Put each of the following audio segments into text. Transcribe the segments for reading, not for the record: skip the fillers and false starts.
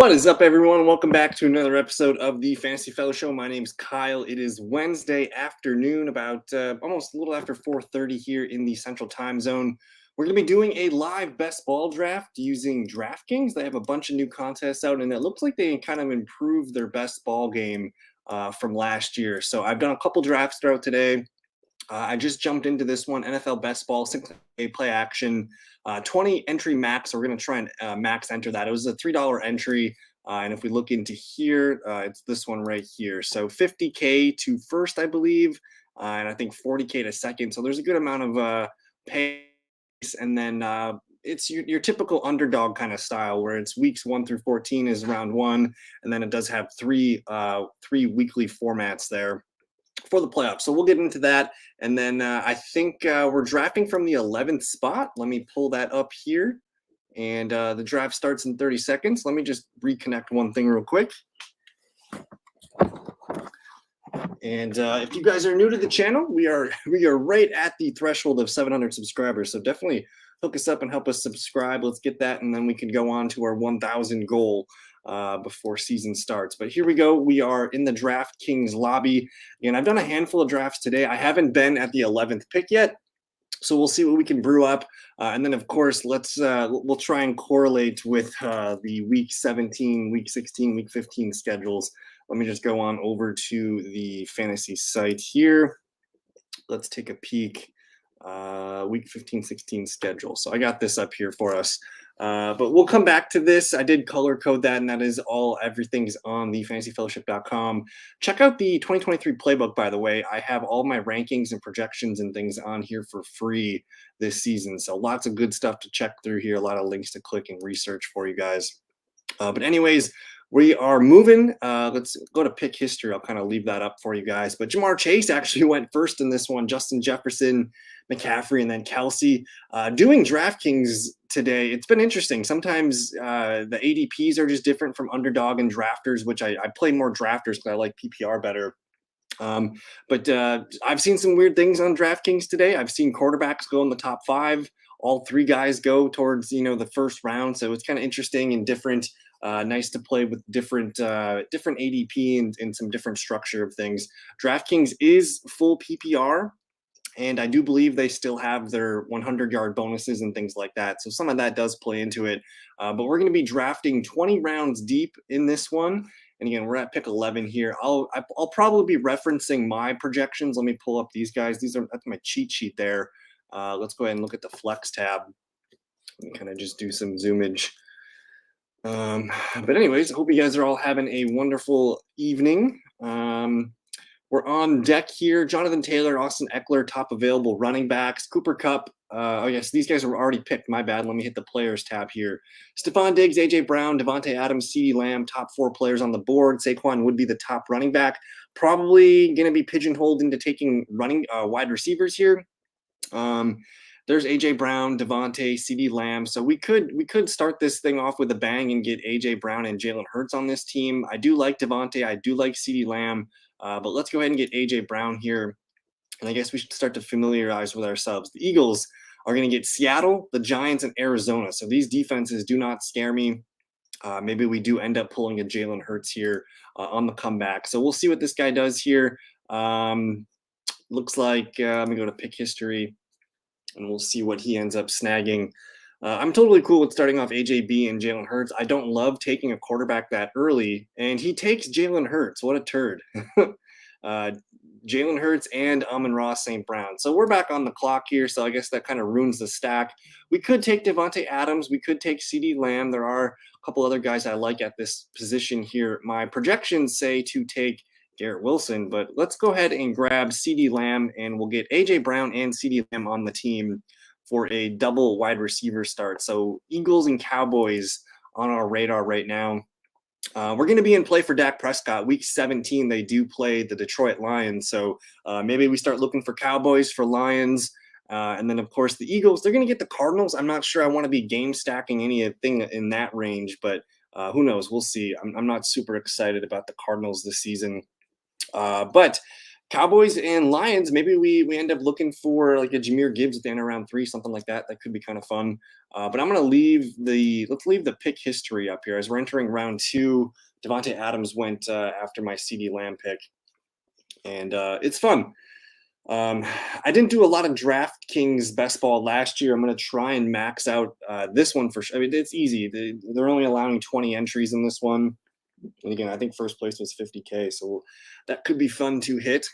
What is up, everyone? Welcome back to another episode of the Fantasy Fellow Show. My name's Kyle. It is Wednesday afternoon, about almost a little after 4:30 here in the Central Time Zone. We're going to be doing a live best ball draft using DraftKings. They have a bunch of new contests out, and it looks like they kind of improved their best ball game from last year. So I've done a couple drafts throughout today. I just jumped into this one, NFL Best Ball, 6 play action, 20 entry max. So we're going to try and max enter that. It was a $3 entry. And if we look into here, it's this one right here. So 50K to first, I believe, and I think 40K to second. So there's a good amount of pay. And then it's your typical underdog kind of style where it's weeks 1 through 14 is round one. And then it does have three weekly formats there for the playoffs. So we'll get into that. And then I think we're drafting from the 11th spot. Let me pull that up here. And the draft starts in 30 seconds. Let me just reconnect one thing real quick. And if you guys are new to the channel, we are right at the threshold of 700 subscribers. So definitely hook us up and help us subscribe. Let's get that, and then we can go on to our 1,000 goal before season starts. But here we go. We are in the DraftKings lobby, and I've done a handful of drafts today. I haven't been at the 11th pick yet, so we'll see what we can brew up. And then, of course, we'll try and correlate with the week 17, week 16, week 15 schedules. Let me just go on over to the fantasy site here. Let's take a peek. Week 15, 16 schedule. So I got this up here for us. But we'll come back to this. I did color code that, and that is everything's on the fantasyfellowship.com. Check out the 2023 playbook, by the way. I have all my rankings and projections and things on here for free this season. So lots of good stuff to check through here. A lot of links to click and research for you guys. But anyways, we are moving. Let's go to pick history. I'll kind of leave that up for you guys. But Jamar Chase actually went first in this one. Justin Jefferson, McCaffrey, and then Kelsey. Doing DraftKings today, it's been interesting. Sometimes the ADPs are just different from underdog and drafters, which I play more drafters because I like PPR better. But I've seen some weird things on DraftKings today. I've seen quarterbacks go in the top 5. All 3 guys go towards the first round. So it's kind of interesting and different. Nice to play with different ADP and some different structure of things. DraftKings is full PPR, and I do believe they still have their 100-yard bonuses and things like that. So some of that does play into it. But we're going to be drafting 20 rounds deep in this one. And again, we're at pick 11 here. I'll probably be referencing my projections. Let me pull up these guys. That's my cheat sheet there. Let's go ahead and look at the flex tab and kind of just do some zoomage. But anyways, I hope you guys are all having a wonderful evening. We're on deck here. Jonathan Taylor, Austin Eckler, top available running backs. Cooper Kupp. Oh, yes, these guys were already picked. My bad. Let me hit the players tab here. Stephon Diggs, A.J. Brown, Devontae Adams, CeeDee Lamb, top 4 players on the board. Saquon would be the top running back. Probably going to be pigeonholed into taking wide receivers here. There's A.J. Brown, Devontae, CeeDee Lamb. So we could start this thing off with a bang and get A.J. Brown and Jalen Hurts on this team. I do like Devontae. I do like CeeDee Lamb. But let's go ahead and get A.J. Brown here. And I guess we should start to familiarize with ourselves. The Eagles are going to get Seattle, the Giants, and Arizona. So these defenses do not scare me. Maybe we do end up pulling a Jalen Hurts here on the comeback. So we'll see what this guy does here. Looks like, let me go to pick history, and we'll see what he ends up snagging. I'm totally cool with starting off AJB and Jalen Hurts. I don't love taking a quarterback that early, and he takes Jalen Hurts. What a turd. Jalen Hurts and Amon-Ra St. Brown. So we're back on the clock here, so I guess that kind of ruins the stack. We could take Devontae Adams. We could take CeeDee Lamb. There are a couple other guys I like at this position here. My projections say to take Garrett Wilson, but let's go ahead and grab CeeDee Lamb, and we'll get A.J. Brown and CeeDee Lamb on the team for a double wide receiver start. So Eagles and Cowboys on our radar right now. We're going to be in play for Dak Prescott. Week 17, they do play the Detroit Lions. So maybe we start looking for Cowboys, for Lions. And then, of course, the Eagles, they're going to get the Cardinals. I'm not sure I want to be game stacking anything in that range, but who knows? We'll see. I'm not super excited about the Cardinals this season. But Cowboys and Lions, maybe we end up looking for like a Jahmyr Gibbs at the end of round 3, something like that. That could be kind of fun. But I'm gonna let's leave the pick history up here as we're entering round 2. Devontae Adams went after my CD Lamb pick, and it's fun. I didn't do a lot of DraftKings best ball last year. I'm gonna try and max out this one for sure. I mean, it's easy. They're only allowing 20 entries in this one. And again, I think first place was 50K, so that could be fun to hit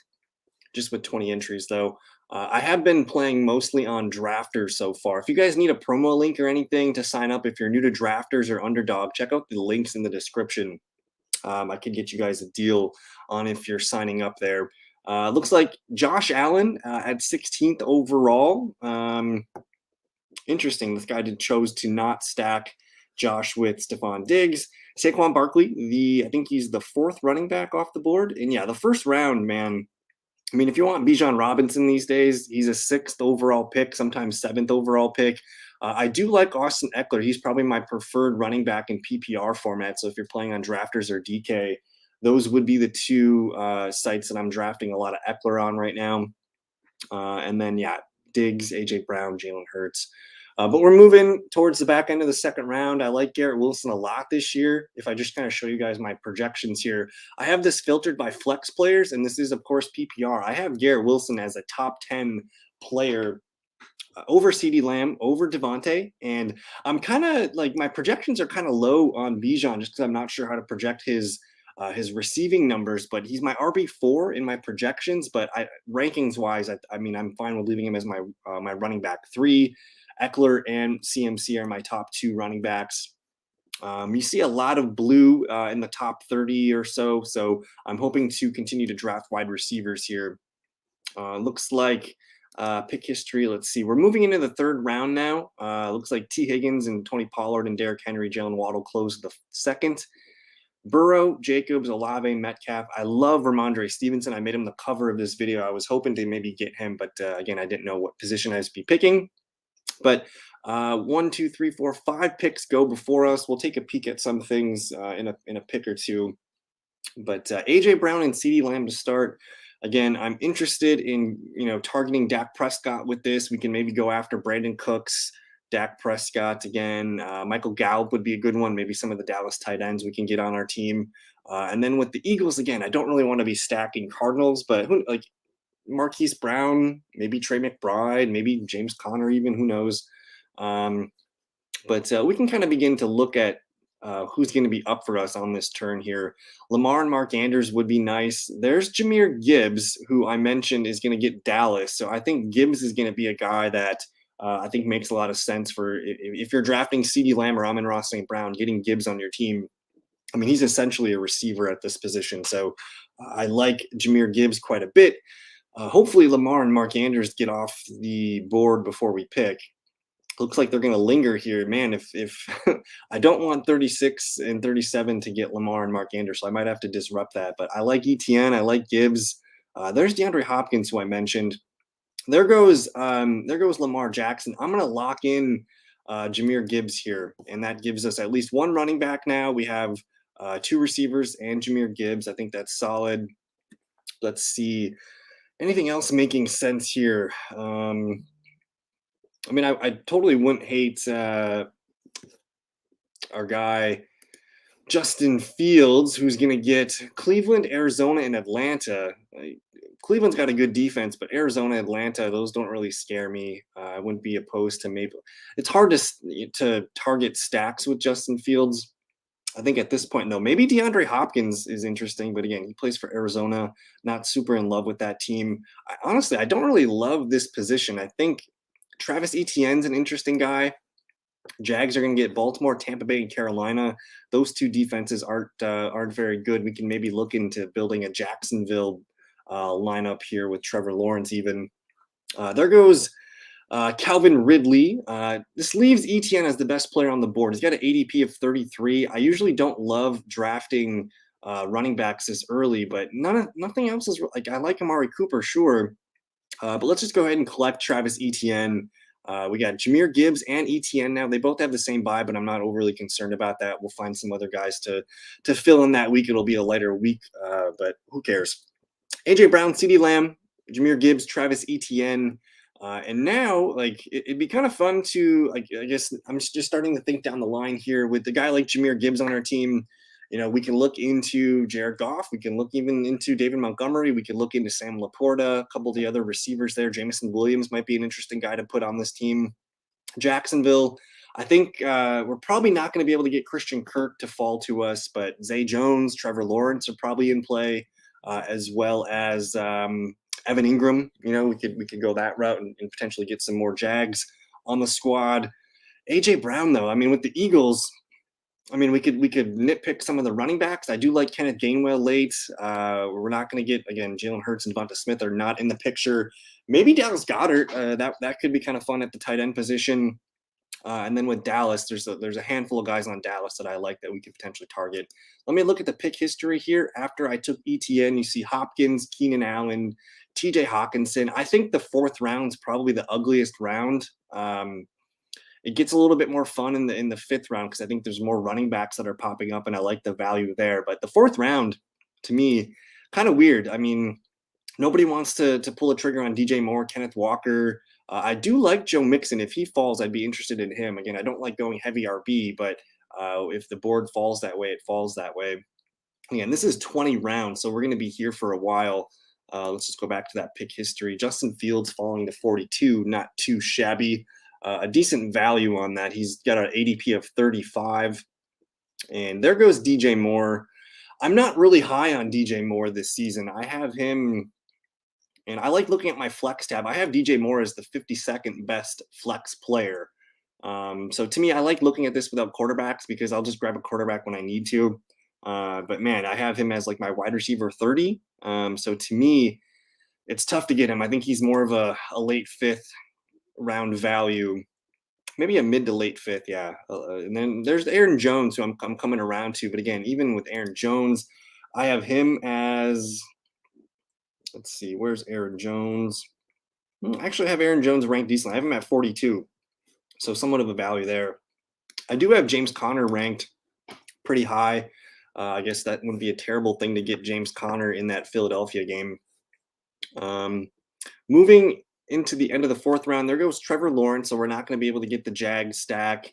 just with 20 entries though. I have been playing mostly on Drafters so far. If you guys need a promo link or anything to sign up, if you're new to Drafters or Underdog, check out the links in the description. I could get you guys a deal on if you're signing up there. Looks like Josh Allen at 16th overall. Interesting. This guy chose to not stack Josh with Stephon Diggs. Saquon Barkley, I think he's the 4th running back off the board. And yeah, the first round, man. I mean, if you want Bijan Robinson these days, he's a 6th overall pick, sometimes 7th overall pick. I do like Austin Eckler. He's probably my preferred running back in PPR format. So if you're playing on Drafters or DK, those would be the 2 sites that I'm drafting a lot of Eckler on right now. And then, yeah, Diggs, AJ Brown, Jalen Hurts. But we're moving towards the back end of the second round. I like Garrett Wilson a lot this year. If I just kind of show you guys my projections here, I have this filtered by flex players, and this is, of course, PPR. I have Garrett Wilson as a top 10 player over CD Lamb, over Devontae, and I'm kind of like my projections are kind of low on Bijan just because I'm not sure how to project his receiving numbers, but he's my RB4 in my projections. But rankings wise, I mean, I'm fine with leaving him as my my running back 3. Eckler and CMC are my top 2 running backs. You see a lot of blue in the top 30 or so. So I'm hoping to continue to draft wide receivers here. Looks like pick history. Let's see. We're moving into the 3rd round now. Looks like T. Higgins and Tony Pollard and Derrick Henry, Jalen Waddle closed the 2nd. Burrow, Jacobs, Olave, Metcalf. I love Ramondre Stevenson. I made him the cover of this video. I was hoping to maybe get him, but again, I didn't know what position I was be picking. But 1, 2, 3, 4, 5 picks go before us. We'll take a peek at some things in a pick or two. But AJ Brown and CeeDee Lamb to start. Again, I'm interested in targeting Dak Prescott with this. We can maybe go after Brandon Cooks, Dak Prescott again. Michael Gallup would be a good one. Maybe some of the Dallas tight ends we can get on our team. And then with the Eagles, again, I don't really want to be stacking Cardinals, but Marquise Brown, maybe Trey McBride, maybe James Conner even, who knows. But we can kind of begin to look at who's going to be up for us on this turn here. Lamar and Mark Andrews would be nice. There's Jahmyr Gibbs, who I mentioned is going to get Dallas. So I think Gibbs is going to be a guy that I think makes a lot of sense for if you're drafting CeeDee Lamb or Amon-Ra St. Brown, getting Gibbs on your team. I mean, he's essentially a receiver at this position. So I like Jahmyr Gibbs quite a bit. Hopefully Lamar and Mark Andrews get off the board before we pick. Looks like they're going to linger here. Man, if I don't want 36 and 37 to get Lamar and Mark Andrews, so I might have to disrupt that. But I like ETN. I like Gibbs. There's DeAndre Hopkins, who I mentioned. There goes Lamar Jackson. I'm going to lock in Jahmyr Gibbs here, and that gives us at least 1 running back now. We have 2 receivers and Jahmyr Gibbs. I think that's solid. Let's see. Anything else making sense here? I mean, I totally wouldn't hate our guy Justin Fields, who's going to get Cleveland, Arizona, and Atlanta. Cleveland's got a good defense, but Arizona, Atlanta, those don't really scare me. I wouldn't be opposed to maybe. It's hard to target stacks with Justin Fields. I think at this point, though, maybe DeAndre Hopkins is interesting, but again, he plays for Arizona. Not super in love with that team. Honestly, I don't really love this position. I think Travis Etienne's an interesting guy. Jags are going to get Baltimore, Tampa Bay, and Carolina. Those 2 defenses aren't very good. We can maybe look into building a Jacksonville lineup here with Trevor Lawrence even. There goes Calvin Ridley. This leaves Etienne as the best player on the board. He's got an ADP of 33. I usually don't love drafting running backs this early, but nothing else is like, I like Amari Cooper, sure. But let's just go ahead and collect Travis Etienne. We got Jahmyr Gibbs and Etienne now. They both have the same bye, but I'm not overly concerned about that. We'll find some other guys to fill in that week. It'll be a lighter week, but who cares? AJ Brown, CeeDee Lamb, Jahmyr Gibbs, Travis Etienne. And now, like, it'd be kind of fun to, like, I guess I'm just starting to think down the line here with the guy like Jahmyr Gibbs on our team. You know, we can look into Jared Goff. We can look even into David Montgomery. We can look into Sam Laporta, a couple of the other receivers there. Jameson Williams might be an interesting guy to put on this team. Jacksonville, I think we're probably not going to be able to get Christian Kirk to fall to us, but Zay Jones, Trevor Lawrence are probably in play, as well as Evan Ingram. You know, we could go that route and potentially get some more Jags on the squad. AJ Brown, though, I mean, with the Eagles, I mean, we could nitpick some of the running backs. I do like Kenneth Gainwell late. We're not going to get, again, Jalen Hurts and Devonta Smith are not in the picture. Maybe Dallas Goedert. That could be kind of fun at the tight end position. And then with Dallas, there's a handful of guys on Dallas that I like that we could potentially target. Let me look at the pick history here. After I took ETN, you see Hopkins, Keenan Allen, TJ Hawkinson. I think the fourth round's probably the ugliest round. It gets a little bit more fun in the fifth round because I think there's more running backs that are popping up, and I like the value there. But the fourth round, to me, kind of weird. I mean, nobody wants to pull a trigger on DJ Moore, Kenneth Walker. I do like Joe Mixon. If he falls, I'd be interested in him. Again, I don't like going heavy RB, but if the board falls that way, it falls that way. Again, this is 20 rounds, so we're going to be here for a while. Let's just go back to that pick history. Justin Fields falling to 42, not too shabby. A decent value on that. He's got an ADP of 35. And there goes DJ Moore. I'm not really high on DJ Moore this season. I have him, and I like looking at my flex tab. I have DJ Moore as the 52nd best flex player. So to me, I like looking at this without quarterbacks because I'll just grab a quarterback when I need to. But man, I have him as like my wide receiver 30. So to me, it's tough to get him. I think he's more of a late fifth round value, maybe a mid to late fifth. Yeah. And then there's Aaron Jones, who I'm coming around to. But again, even with Aaron Jones, I have him as, let's see, where's Aaron Jones? Actually, I have Aaron Jones ranked decently. I have him at 42. So somewhat of a value there. I do have James Conner ranked pretty high. I guess that wouldn't be a terrible thing to get James Conner in that Philadelphia game. Moving into the end of the fourth round, there goes Trevor Lawrence. So we're not going to be able to get the Jags stack.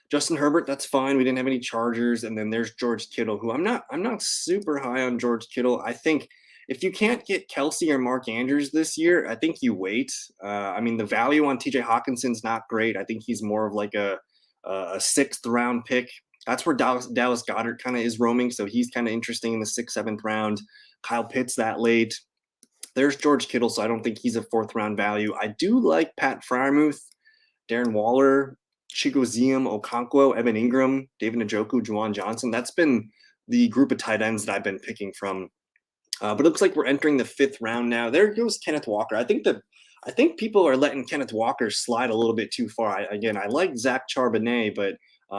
Justin Herbert, that's fine. We didn't have any Chargers. And then there's George Kittle, who I'm not super high on George Kittle. I think if you can't get Kelsey or Mark Andrews this year, I think you wait. I mean, the value on TJ Hawkinson's not great. I think he's more of like a sixth round pick. That's where Dallas Goedert kind of is roaming. So he's kind of interesting in the sixth, seventh round. Kyle Pitts that late. There's George Kittle, so I don't think he's a fourth round value. I do like Pat Freiermuth, Darren Waller, Chigoziem Okonkwo, Evan Ingram, David Njoku, Juwan Johnson. That's been the group of tight ends that I've been picking from. But it looks like we're entering the fifth round now. There goes Kenneth Walker. I think people are letting Kenneth Walker slide a little bit too far. I like Zach Charbonnet, but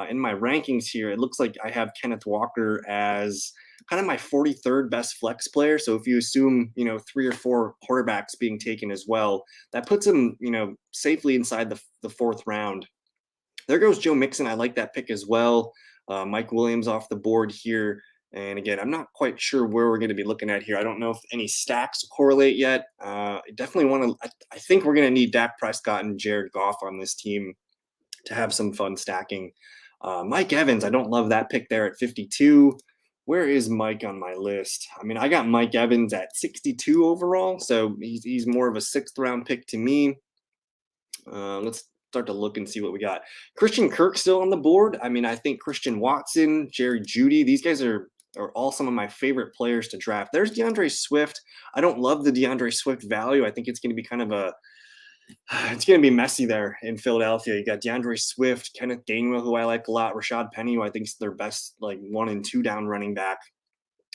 in my rankings here, it looks like I have Kenneth Walker as kind of my 43rd best flex player. So if you assume, 3 or 4 quarterbacks being taken as well, that puts him, safely inside the fourth round. There goes Joe Mixon. I like that pick as well. Mike Williams off the board here. And again, I'm not quite sure where we're going to be looking at here. I don't know if any stacks correlate yet. I definitely want to, I think we're going to need Dak Prescott and Jared Goff on this team to have some fun stacking. Mike Evans, I don't love that pick there at 52. Where is Mike on my list? I mean, I got Mike Evans at 62 overall, so he's more of a sixth round pick to me. Let's start to look and see what we got. Christian Kirk still on the board. I mean, I think Christian Watson, Jerry Jeudy, these guys are all some of my favorite players to draft. There's DeAndre Swift. I don't love the DeAndre Swift value. I think it's going to be kind of it's going to be messy there in Philadelphia. You got DeAndre Swift, Kenneth Gainwell, who I like a lot, Rashad Penny, who I think is their best, like 1 and 2 down running back.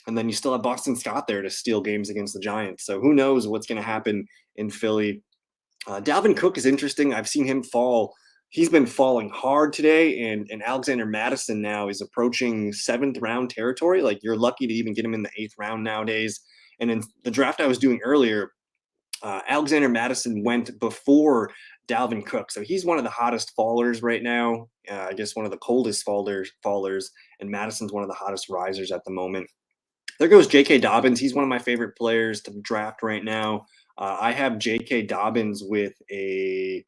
And then you still have Boston Scott there to steal games against the Giants. So who knows what's going to happen in Philly. Dalvin Cook is interesting. I've seen him fall. He's been falling hard today, and Alexander Madison now is approaching 7th round territory. Like, you're lucky to even get him in the 8th round nowadays. And in the draft I was doing earlier, Alexander Madison went before Dalvin Cook. So he's one of the hottest fallers right now. I guess one of the coldest fallers, and Madison's one of the hottest risers at the moment. There goes J.K. Dobbins. He's one of my favorite players to draft right now. I have J.K. Dobbins with a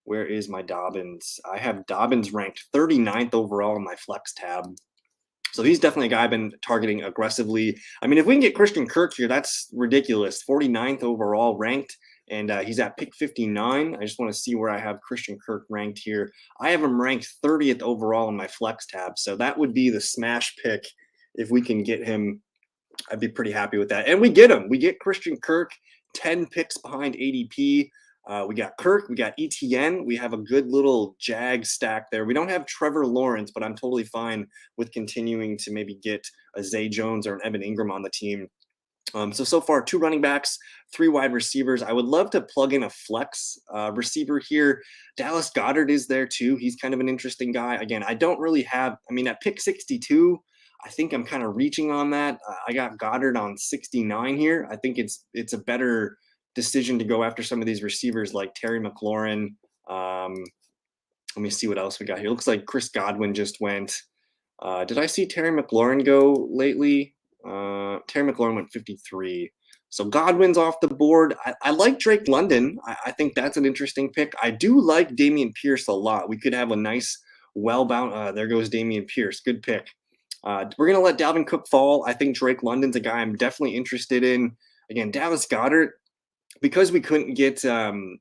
where is my Dobbins? I have Dobbins ranked 39th overall in my flex tab. So he's definitely a guy I've been targeting aggressively. I mean, if we can get Christian Kirk here, that's ridiculous. 49th overall ranked, and he's at pick 59. I just want to see where I have Christian Kirk ranked here. I have him ranked 30th overall in my flex tab. So that would be the smash pick if we can get him. I'd be pretty happy with that. And we get him. We get Christian Kirk, 10 picks behind ADP. We got Kirk, we got ETN. We have a good little Jag stack there. We don't have Trevor Lawrence, but I'm totally fine with continuing to maybe get a Zay Jones or an Evan Ingram on the team. So far, 2 running backs, 3 wide receivers. I would love to plug in a flex receiver here. Dallas Goedert is there too. He's kind of an interesting guy. Again, I don't really have, I mean, at pick 62, I think I'm kind of reaching on that. I got Goddard on 69 here. I think it's a better decision to go after some of these receivers like Terry McLaurin. Let me see what else we got here. Looks like Chris Godwin just went. Did I see Terry McLaurin go lately? Terry McLaurin went 53. So Godwin's off the board. I like Drake London. I think that's an interesting pick. I do like Dameon Pierce a lot. We could have a nice, well-bound. There goes Dameon Pierce. Good pick. We're going to let Dalvin Cook fall. I think Drake London's a guy I'm definitely interested in. Again, Dallas Goedert, because we couldn't get Jalen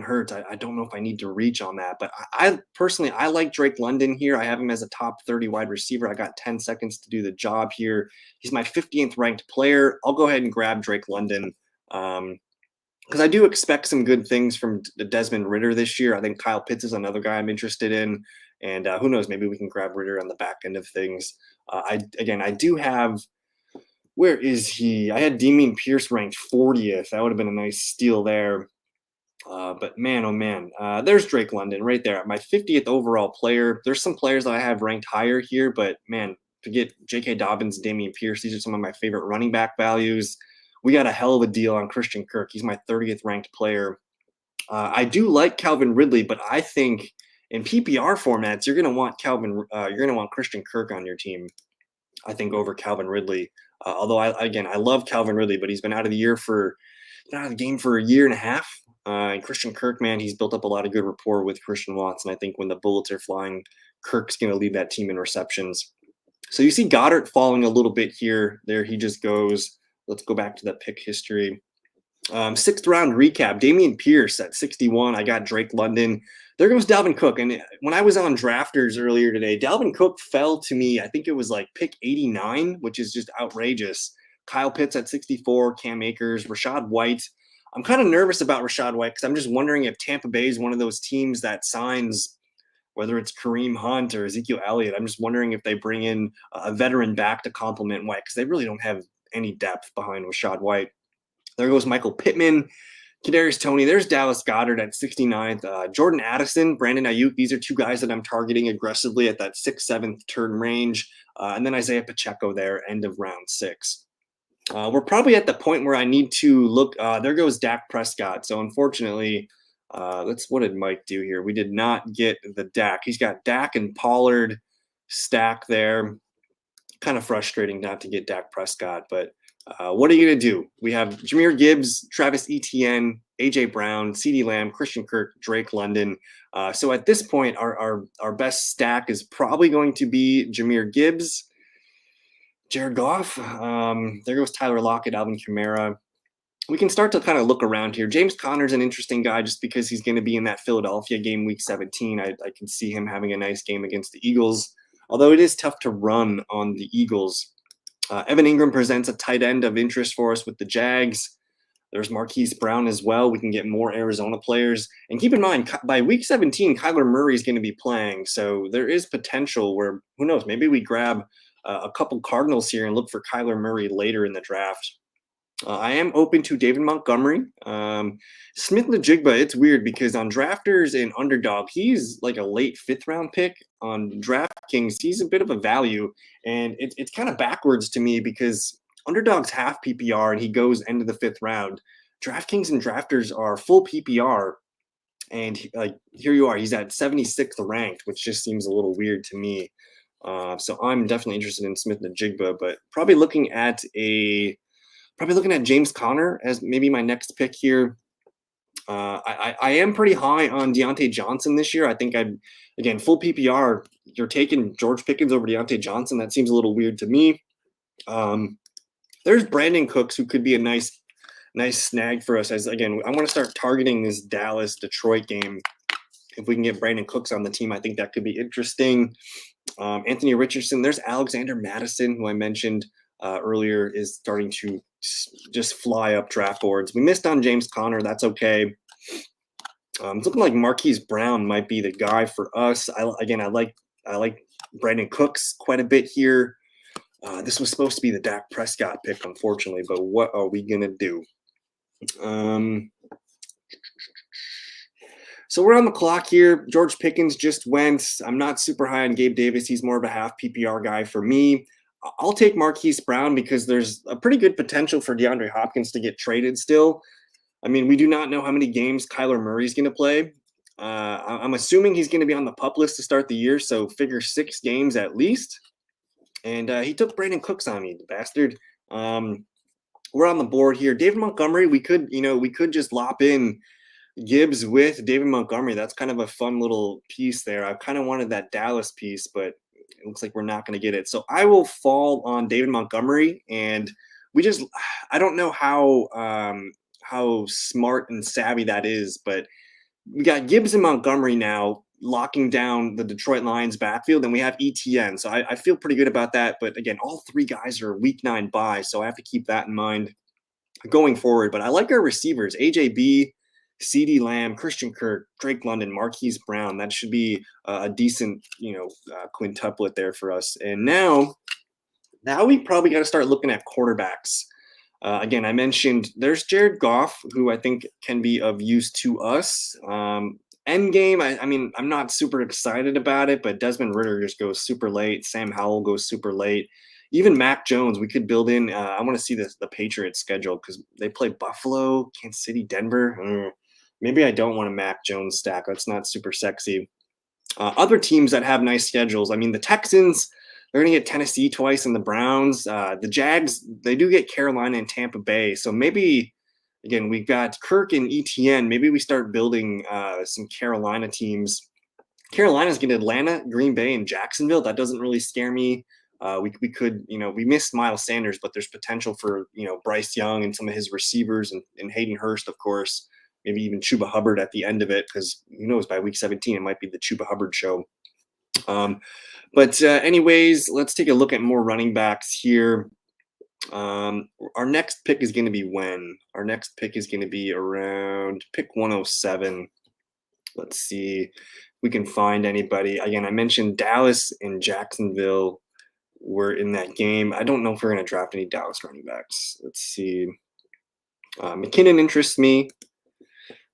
Hurts. I don't know if I need to reach on that, but I personally like Drake London here. I have him as a top 30 wide receiver. I got 10 seconds to do the job here. He's my 50th ranked player. I'll go ahead and grab Drake London because I do expect some good things from Desmond Ridder this year. I think Kyle Pitts is another guy I'm interested in, and who knows, maybe we can grab Ridder on the back end of things. I do have. Where is he? I had Dameon Pierce ranked 40th. That would have been a nice steal there. But man, oh man, there's Drake London right there. My 50th overall player. There's some players that I have ranked higher here, but man, to get J.K. Dobbins, Dameon Pierce, these are some of my favorite running back values. We got a hell of a deal on Christian Kirk. He's my 30th ranked player. I do like Calvin Ridley, but I think in PPR formats, you're going to want Christian Kirk on your team. I think over Calvin Ridley. Although I love Calvin Ridley, but he's been out of the game for a year and a half. And Christian Kirk, man, he's built up a lot of good rapport with Christian Watson. I think when the bullets are flying, Kirk's going to lead that team in receptions. So you see Goddard falling a little bit here. There he just goes. Let's go back to that pick history. 6th round recap. Dameon Pierce at 61. I got Drake London. There goes Dalvin Cook. And when I was on Drafters earlier today, Dalvin Cook fell to me. I think it was like pick 89, which is just outrageous. Kyle Pitts at 64, Cam Akers, Rachaad White. I'm kind of nervous about Rachaad White because I'm just wondering if Tampa Bay is one of those teams that signs, whether it's Kareem Hunt or Ezekiel Elliott. I'm just wondering if they bring in a veteran back to complement White because they really don't have any depth behind Rachaad White. There goes Michael Pittman, Kadarius Toney. There's Dallas Goedert at 69th. Jordan Addison, Brandon Ayuk. These are 2 guys that I'm targeting aggressively at that 6th, 7th turn range. And then Isaiah Pacheco there, end of round 6. We're probably at the point where I need to look. There goes Dak Prescott. So unfortunately, what did Mike do here? We did not get the Dak. He's got Dak and Pollard stack there. Kind of frustrating not to get Dak Prescott, but what are you going to do? We have Jahmyr Gibbs, Travis Etienne, A.J. Brown, CeeDee Lamb, Christian Kirk, Drake London. So at this point, our best stack is probably going to be Jahmyr Gibbs, Jared Goff. There goes Tyler Lockett, Alvin Kamara. We can start to kind of look around here. James Conner's an interesting guy just because he's going to be in that Philadelphia game week 17. I can see him having a nice game against the Eagles, although it is tough to run on the Eagles. Evan Ingram presents a tight end of interest for us with the Jags. There's Marquise Brown as well. We can get more Arizona players. And keep in mind, by week 17, Kyler Murray is going to be playing. So there is potential where, who knows, maybe we grab a couple Cardinals here and look for Kyler Murray later in the draft. I am open to David Montgomery. Smith-Njigba, it's weird because on Drafters and Underdog, he's like a late 5th round pick. On DraftKings, he's a bit of a value. And it's kind of backwards to me because Underdog's half PPR and he goes end of the 5th round. DraftKings and Drafters are full PPR. And like here you are, he's at 76th ranked, which just seems a little weird to me. So I'm definitely interested in Smith and Jigba, but probably looking at James Conner as maybe my next pick here. I am pretty high on Deontay Johnson this year. I think again, full PPR, you're taking George Pickens over Deontay Johnson. That seems a little weird to me. There's Brandon Cooks, who could be a nice snag for us. As again, I want to start targeting this Dallas Detroit game. If we can get Brandon Cooks on the team, I think that could be interesting. Anthony Richardson, there's Alexander Madison, who I mentioned earlier, is starting to just fly up draft boards. We missed on James Conner. That's okay. It's looking like Marquise Brown might be the guy for us. I like Brandon Cooks quite a bit here. This was supposed to be the Dak Prescott pick, unfortunately, but what are we gonna do? So we're on the clock here. George Pickens just went. I'm not super high on Gabe Davis. He's more of a half PPR guy for me. I'll take Marquise Brown because there's a pretty good potential for DeAndre Hopkins to get traded still. I mean, we do not know how many games Kyler Murray's going to play. I'm assuming he's going to be on the PUP list to start the year, so figure 6 games at least. And he took Brandon Cooks on me, the bastard. We're on the board here. David Montgomery, we could just lop in Gibbs with David Montgomery. That's kind of a fun little piece there. I kind of wanted that Dallas piece, but it looks like we're not going to get it. So I will fall on David Montgomery, and I don't know how smart and savvy that is, but we got Gibbs and Montgomery now locking down the Detroit Lions backfield, and we have ETN. So I feel pretty good about that. But again, all 3 guys are week 9 buys, so I have to keep that in mind going forward. But I like our receivers, AJB, CeeDee Lamb, Christian Kirk, Drake London, Marquise Brown. That should be a decent, quintuplet there for us. And now we probably got to start looking at quarterbacks. Again, I mentioned there's Jared Goff, who I think can be of use to us. Endgame, I mean, I'm not super excited about it, but Desmond Ridder just goes super late. Sam Howell goes super late. Even Mac Jones, we could build in. I want to see the Patriots schedule because they play Buffalo, Kansas City, Denver. Maybe I don't want a Mac Jones stack. That's not super sexy. Other teams that have nice schedules. I mean, the Texans, they're going to get Tennessee twice and the Browns. The Jags, they do get Carolina and Tampa Bay. So maybe, again, we've got Kirk and ETN. Maybe we start building some Carolina teams. Carolina's getting Atlanta, Green Bay, and Jacksonville. That doesn't really scare me. We could, we missed Miles Sanders, but there's potential for, Bryce Young and some of his receivers and Hayden Hurst, of course. Maybe even Chuba Hubbard at the end of it, because who knows, by week 17, it might be the Chuba Hubbard show. But anyways, let's take a look at more running backs here. Our next pick is going to be when? Our next pick is going to be around pick 107. Let's see if we can find anybody. Again, I mentioned Dallas and Jacksonville were in that game. I don't know if we're going to draft any Dallas running backs. Let's see. McKinnon interests me.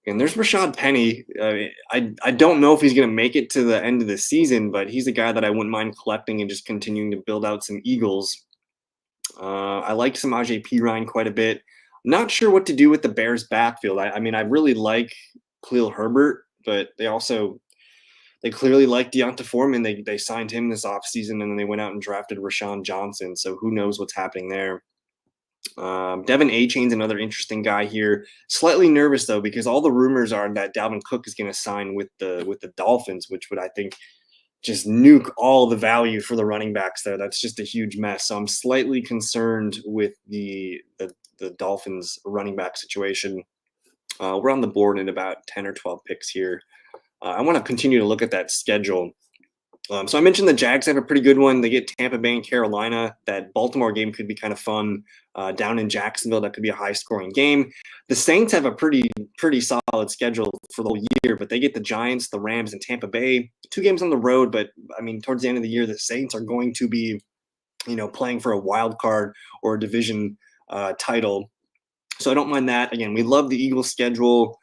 And there's Rashad Penny. I don't know if he's going to make it to the end of the season, but he's a guy that I wouldn't mind collecting and just continuing to build out some Eagles. I like Samaje Perine quite a bit. Not sure what to do with the Bears backfield. I mean, I really like Khalil Herbert, but they clearly like Deonta Foreman. They signed him this offseason, and then they went out and drafted Rashawn Johnson. So who knows what's happening there. Devin A-Chain's another interesting guy here. Slightly nervous though, because all the rumors are that Dalvin Cook is going to sign with the Dolphins, which would, I think, just nuke all the value for the running backs there. That's just a huge mess. So I'm slightly concerned with the Dolphins running back situation. We're on the board in about 10 or 12 picks here. I want to continue to look at that schedule. So I mentioned the Jags have a pretty good one. They get Tampa Bay and Carolina. That Baltimore game could be kind of fun. Down in Jacksonville, that could be a high-scoring game. The Saints have a pretty solid schedule for the whole year, but they get the Giants, the Rams, and Tampa Bay. 2 games on the road, but I mean, towards the end of the year, the Saints are going to be, playing for a wild card or a division title. So I don't mind that. Again, we love the Eagles schedule.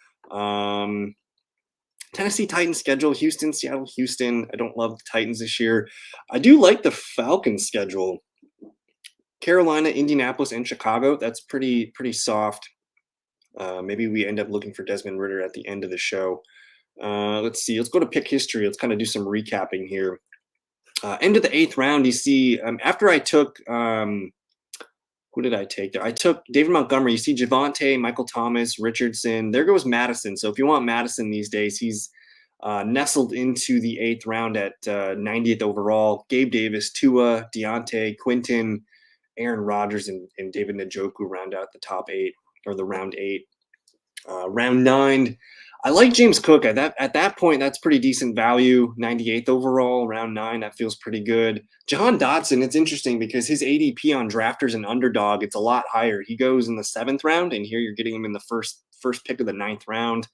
Tennessee Titans schedule, Houston, Seattle, Houston. I don't love the Titans this year. I do like the Falcons schedule. Carolina, Indianapolis, and Chicago. That's pretty soft. Maybe we end up looking for Desmond Ridder at the end of the show. Let's see. Let's go to pick history. Let's kind of do some recapping here. End of the 8th round, you see, after I took, who did I take there? I took David Montgomery. You see Javonte, Michael Thomas, Richardson. There goes Madison. So if you want Madison these days, he's nestled into the 8th round at 90th overall. Gabe Davis, Tua, Deontay, Quinton, Aaron Rodgers, and David Njoku round out the top 8 or the round 8. Round 9, I like James Cook. At that point, that's pretty decent value. 98th overall, round 9, that feels pretty good. Jahan Dotson, it's interesting because his ADP on Drafters and Underdog, it's a lot higher. He goes in the 7th round, and here you're getting him in the first pick of the 9th round.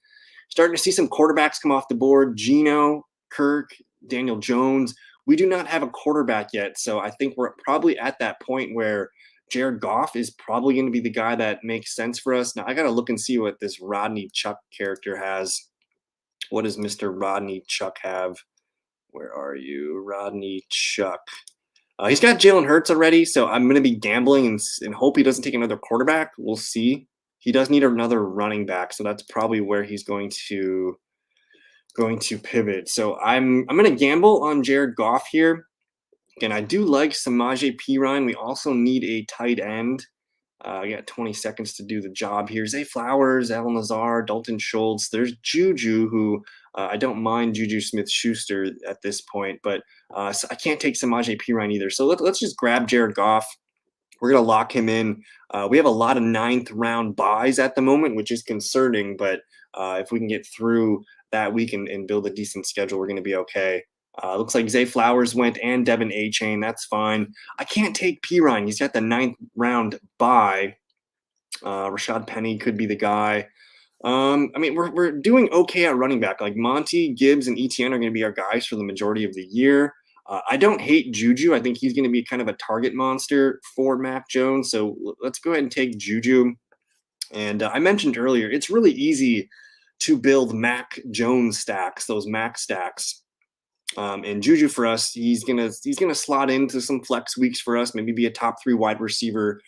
Starting to see some quarterbacks come off the board. Geno, Kirk, Daniel Jones. We do not have a quarterback yet, so I think we're probably at that point where Jared Goff is probably going to be the guy that makes sense for us. Now, I got to look and see what this Rodney Chuck character has. What does Mr. Rodney Chuck have? Where are you? Rodney Chuck. He's got Jalen Hurts already, so I'm going to be gambling and hope he doesn't take another quarterback. We'll see. He does need another running back, so that's probably where he's going to pivot. So I'm going to gamble on Jared Goff here. Again, I do like Samaje Perine. We also need a tight end. I got 20 seconds to do the job here. Zay Flowers, Allen Lazard, Dalton Schultz. There's Juju, who I don't mind Juju Smith-Schuster at this point, but so I can't take Samaje Perine either. So let's just grab Jared Goff. We're going to lock him in. We have a lot of 9th round buys at the moment, which is concerning, but if we can get through that week and build a decent schedule, we're going to be okay. Looks like Zay Flowers went and Devin A-Chain. That's fine. I can't take Perine. He's got the 9th round bye. Rashad Penny could be the guy. I mean, we're doing okay at running back. Like Monty, Gibbs, and ETN are going to be our guys for the majority of the year. I don't hate Juju. I think he's going to be kind of a target monster for Mac Jones. So let's go ahead and take Juju. And I mentioned earlier, it's really easy to build Mac Jones stacks, those Mac stacks. And Juju for us, he's gonna slot into some flex weeks for us. Maybe be a top 3 wide receiver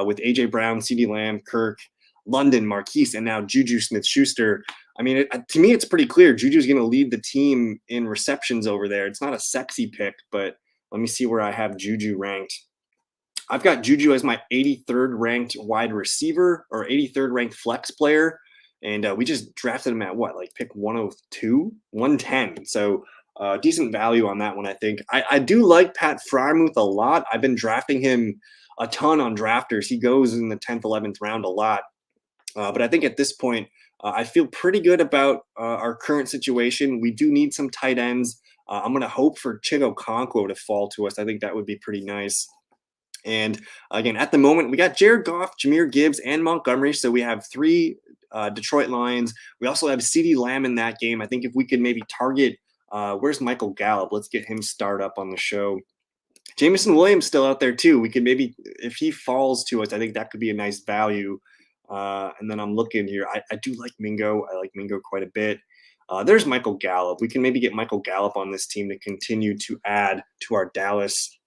with AJ Brown, CeeDee Lamb, Kirk, London, Marquise, and now Juju Smith-Schuster. I mean, to me, it's pretty clear Juju's going to lead the team in receptions over there. It's not a sexy pick, but let me see where I have Juju ranked. I've got Juju as my 83rd ranked wide receiver or 83rd ranked flex player, and we just drafted him at what, like pick 102, 110. So decent value on that one, I think. I do like Pat Freiermuth a lot. I've been drafting him a ton on drafters. He goes in the 10th, 11th round a lot. But I think at this point, I feel pretty good about our current situation. We do need some tight ends. I'm going to hope for Chigo Okonkwo to fall to us. I think that would be pretty nice. And again, at the moment, we got Jared Goff, Jahmyr Gibbs, and Montgomery. So we have 3 Detroit Lions. We also have CeeDee Lamb in that game. I think if we could maybe target, where's Michael Gallup? Let's get him started up on the show. Jameson Williams still out there too. We could maybe, if he falls to us, I think that could be a nice value. And then I'm looking here. I do like Mingo. I like Mingo quite a bit. There's Michael Gallup. We can maybe get Michael Gallup on this team to continue to add to our Dallas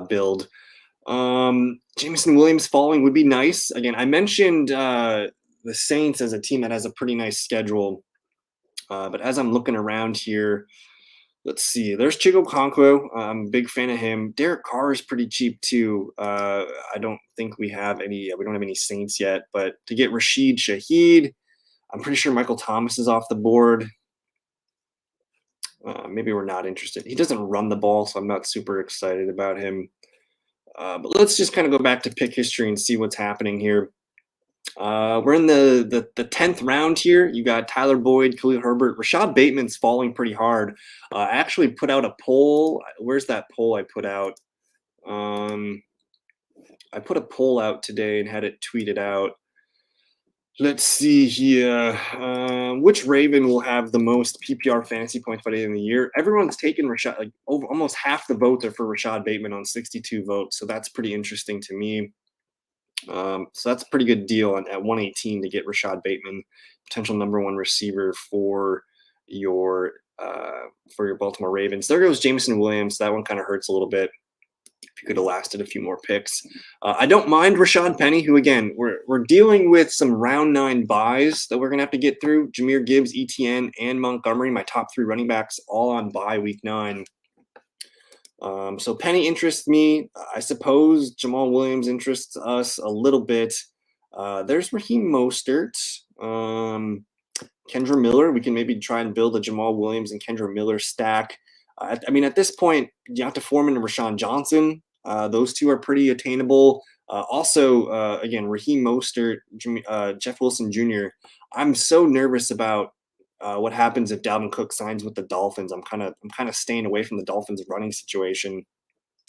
build. Jameson Williams falling would be nice. Again, I mentioned the Saints as a team that has a pretty nice schedule. But as I'm looking around here, let's see. There's Chigo Okonkwo. I'm a big fan of him. Derek Carr is pretty cheap too. I don't think we have any. We don't have any Saints yet. But to get Rashid Shaheed, I'm pretty sure Michael Thomas is off the board. Maybe we're not interested. He doesn't run the ball, so I'm not super excited about him. But let's just kind of go back to pick history and see what's happening here. We're in the 10th round here. You got Tyler Boyd, Khalil Herbert. Rashad Bateman's falling pretty hard. I actually put out a poll. Where's that poll I put out? I put a poll out today and had it tweeted out. Let's see here. Which Raven will have the most PPR fantasy points by the end of the year? Everyone's taken Rashad, like almost half the votes are for Rashad Bateman on 62 votes. So that's pretty interesting to me. So that's a pretty good deal at 118 to get Rashad Bateman, potential number 1 receiver for your Baltimore Ravens. There goes Jameson Williams. That one kind of hurts a little bit. If you could have lasted a few more picks. I don't mind Rashad Penny, who again we're dealing with some round 9 buys that we're gonna have to get through. Jahmyr Gibbs, ETN, and Montgomery, my top 3 running backs, all on bye week 9. So Penny interests me. I suppose Jamal Williams interests us a little bit. There's Raheem Mostert. Kendra Miller. We can maybe try and build a Jamal Williams and Kendra Miller stack. I mean, at this point, Deonta Foreman and Rashawn Johnson, those two are pretty attainable. Again, Raheem Mostert, Jeff Wilson Jr. I'm so nervous about what happens if Dalvin Cook signs with the Dolphins. I'm kind of staying away from the Dolphins running situation.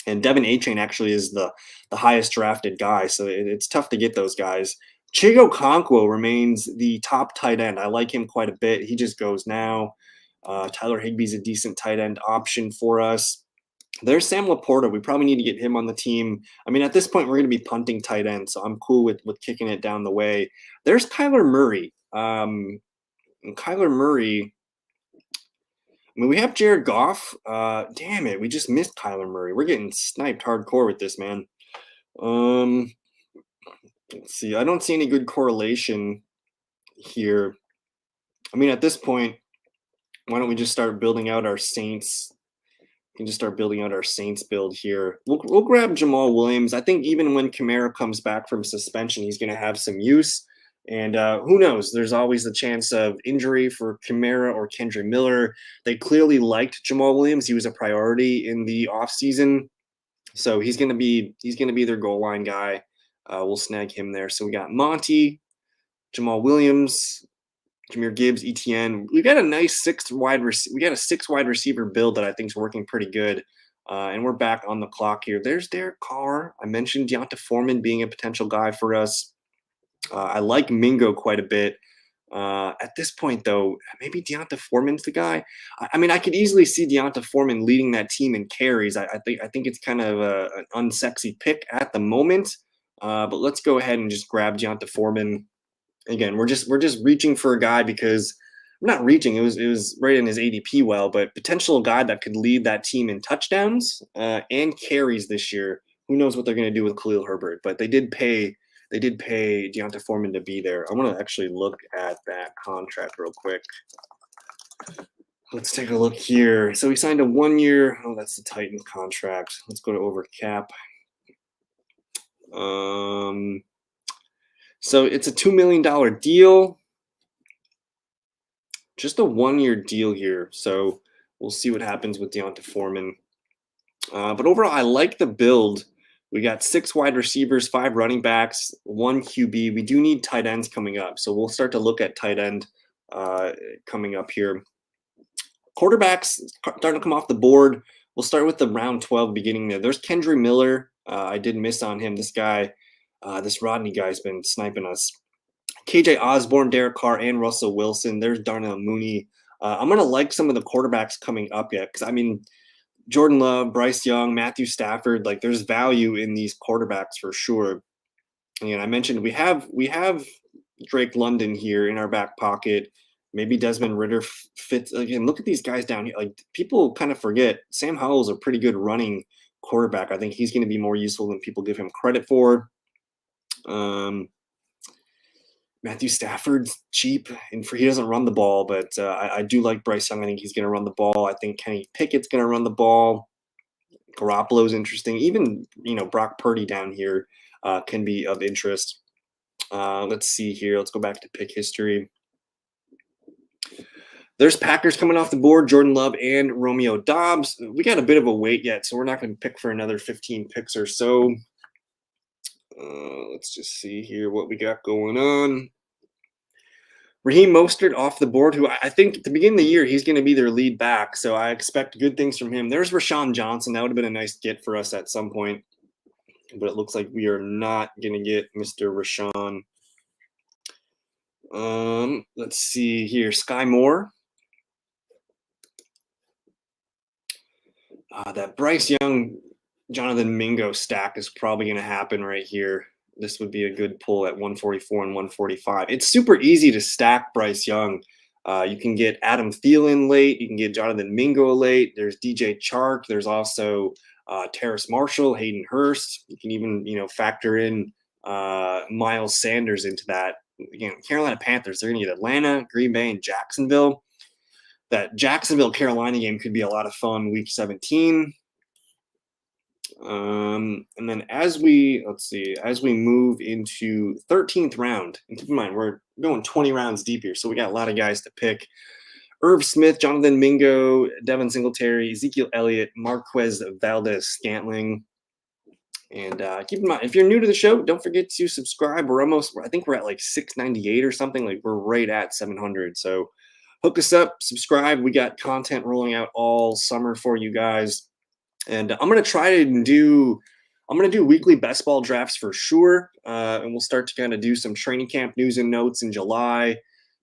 And Devin Achane actually is the highest drafted guy, so it's tough to get those guys. Chigo Okonkwo remains the top tight end. I like him quite a bit. He just goes now. Tyler Higbee's a decent tight end option for us. There's Sam Laporta. We probably need to get him on the team. I mean, at this point, we're going to be punting tight end, so I'm cool with kicking it down the way. There's Kyler Murray. Kyler Murray. I mean, we have Jared Goff. Damn it, we just missed Kyler Murray. We're getting sniped hardcore with this, man. Let's see. I don't see any good correlation here. I mean, at this point, why don't we just start building out our Saints? We can just start building out our Saints build here. We'll grab Jamal Williams. I think even when Kamara comes back from suspension, he's going to have some use. And who knows? There's always the chance of injury for Kamara or Kendra Miller. They clearly liked Jamal Williams. He was a priority in the offseason. So he's going to be their goal line guy. We'll snag him there. So we got Monty, Jamal Williams, Jahmyr Gibbs, ETN. We got a nice six wide receiver build that I think is working pretty good. And we're back on the clock here. There's Derek Carr. I mentioned Deonta Foreman being a potential guy for us. I like Mingo quite a bit. At this point, though, maybe Deonta Foreman's the guy. I mean, I could easily see Deonta Foreman leading that team in carries. I think it's kind of an unsexy pick at the moment. But let's go ahead and just grab Deonta Foreman. Again, we're just reaching for a guy because we're not reaching. It was right in his ADP well, but potential guy that could lead that team in touchdowns and carries this year. Who knows what they're going to do with Khalil Herbert? But they did pay Deonta Foreman to be there. I want to actually look at that contract real quick. Let's take a look here. So he signed a 1 year. Oh, that's the Titans contract. Let's go to over cap. So it's a $2 million deal. Just a 1 year deal here. So we'll see what happens with Deonta Foreman. But overall, I like the build. We got 6 wide receivers, 5 running backs, 1 QB. We do need tight ends coming up. So we'll start to look at tight end coming up here. Quarterbacks starting to come off the board. We'll start with the round 12 beginning there. There's Kendra Miller. I did miss on him. This guy, this Rodney guy's been sniping us. KJ Osborne, Derek Carr, and Russell Wilson. There's Darnell Mooney. I'm going to like some of the quarterbacks coming up yet because, I mean, Jordan Love, Bryce Young, Matthew Stafford, like there's value in these quarterbacks for sure. And I mentioned we have Drake London here in our back pocket. Maybe Desmond Ridder fits. Again, look at these guys down here. Like people kind of forget Sam Howell's a pretty good running quarterback. I think he's going to be more useful than people give him credit for. Matthew Stafford's cheap, and he doesn't run the ball, but I do like Bryce Young. I think he's going to run the ball. I think Kenny Pickett's going to run the ball. Garoppolo's interesting. Even, Brock Purdy down here can be of interest. Let's see here. Let's go back to pick history. There's Packers coming off the board, Jordan Love and Romeo Doubs. We got a bit of a wait yet, so we're not going to pick for another 15 picks or so. Let's just see here what we got going on. Raheem Mostert off the board, who I think at the beginning of the year, he's going to be their lead back. So I expect good things from him. There's Rashawn Johnson. That would have been a nice get for us at some point. But it looks like we are not going to get Mr. Rashawn. Let's see here. Sky Moore. That Bryce Young, Jonathan Mingo stack is probably going to happen right here. This would be a good pull at 144 and 145. It's super easy to stack Bryce Young. You can get Adam Thielen late. You can get Jonathan Mingo late. There's DJ Chark. There's also Terrace Marshall, Hayden Hurst. You can even, factor in Miles Sanders into that. Again, Carolina Panthers, they're going to get Atlanta, Green Bay, and Jacksonville. That Jacksonville-Carolina game could be a lot of fun week 17. And then as we move into 13th round, and keep in mind we're going 20 rounds deep here, so we got a lot of guys to pick. Irv Smith, Jonathan Mingo, Devin Singletary, Ezekiel Elliott, Marquez Valdez-Scantling. And keep in mind, if you're new to the show, don't forget to subscribe. I think we're at like 698 or something. Like we're right at 700. So hook us up, subscribe. We got content rolling out all summer for you guys. And I'm gonna do weekly best ball drafts for sure. And we'll start to kind of do some training camp news and notes in July.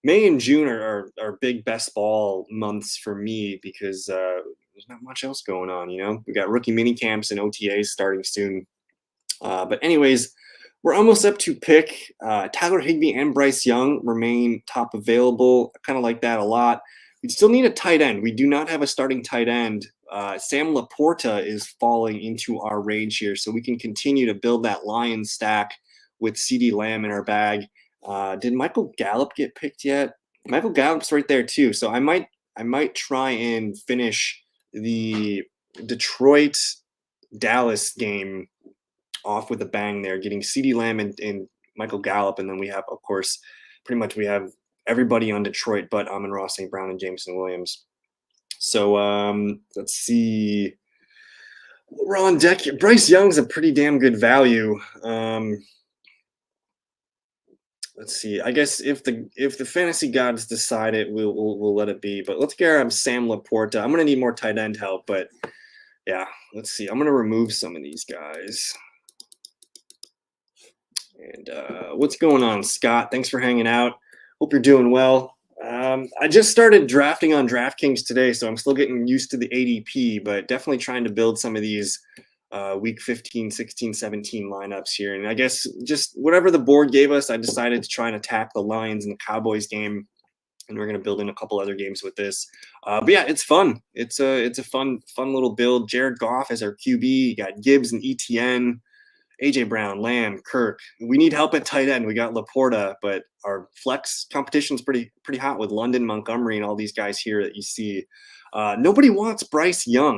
May and June are big best ball months for me because there's not much else going on. We got rookie mini camps and OTAs starting soon. But anyways, we're almost up to pick. Tyler Higbee and Bryce Young remain top available. I kind of like that a lot. We still need a tight end. We do not have a starting tight end. Sam Laporta is falling into our range here, so we can continue to build that Lions stack with CeeDee Lamb in our bag. Did Michael Gallup get picked yet? Michael Gallup's right there too, so I might try and finish the Detroit Dallas game off with a bang there, getting CeeDee Lamb and Michael Gallup, and then we have, of course, pretty much we have everybody on Detroit but Amon-Ra St. Brown and Jameson Williams. So let's see. We're on deck here. Bryce Young's a pretty damn good value. Let's see. I guess if the fantasy gods decide it, we'll let it be. But let's grab Sam Laporta. I'm gonna need more tight end help, but yeah, let's see. I'm gonna remove some of these guys. And what's going on, Scott? Thanks for hanging out. Hope you're doing well. I just started drafting on DraftKings today, so I'm still getting used to the ADP, but definitely trying to build some of these week 15, 16, 17 lineups here. And I guess just whatever the board gave us, I decided to try and attack the Lions and the Cowboys game. And we're going to build in a couple other games with this. But yeah, it's fun. It's a fun little build. Jared Goff as our QB. You got Gibbs and ETN. AJ Brown, Lamb, Kirk. We need help at tight end. We got Laporta, but our flex competition's pretty hot with London, Montgomery, and all these guys here that you see. Nobody wants Bryce Young.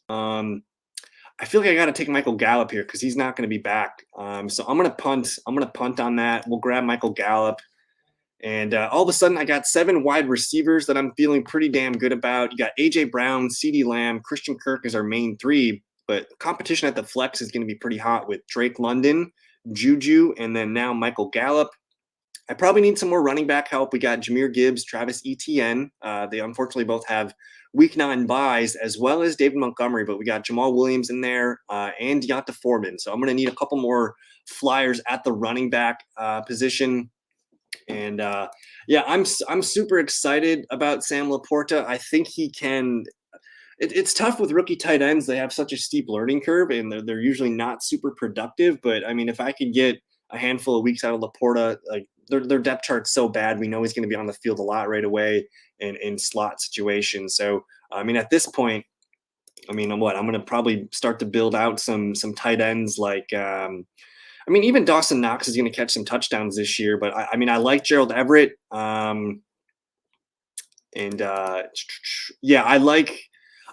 I feel like I got to take Michael Gallup here because he's not going to be back. So I'm going to punt. I'm going to punt on that. We'll grab Michael Gallup. And all of a sudden, I got 7 wide receivers that I'm feeling pretty damn good about. You got AJ Brown, CeeDee Lamb, Christian Kirk as our main 3. But competition at the flex is going to be pretty hot with Drake London, Juju, and then now Michael Gallup. I probably need some more running back help. We got Jahmyr Gibbs, Travis Etienne. They unfortunately both have week 9 buys, as well as David Montgomery. But we got Jamal Williams in there and Deonta Foreman. So I'm going to need a couple more flyers at the running back position. And yeah, I'm super excited about Sam Laporta. I think he can. It's tough with rookie tight ends. They have such a steep learning curve, and they're usually not super productive. But I mean, if I could get a handful of weeks out of Laporta, like their depth chart's so bad, we know he's going to be on the field a lot right away in slot situations. So I mean, at this point, I mean, I'm going to probably start to build out some tight ends like. I mean, even Dawson Knox is going to catch some touchdowns this year, but I mean, I like Gerald Everett. Yeah,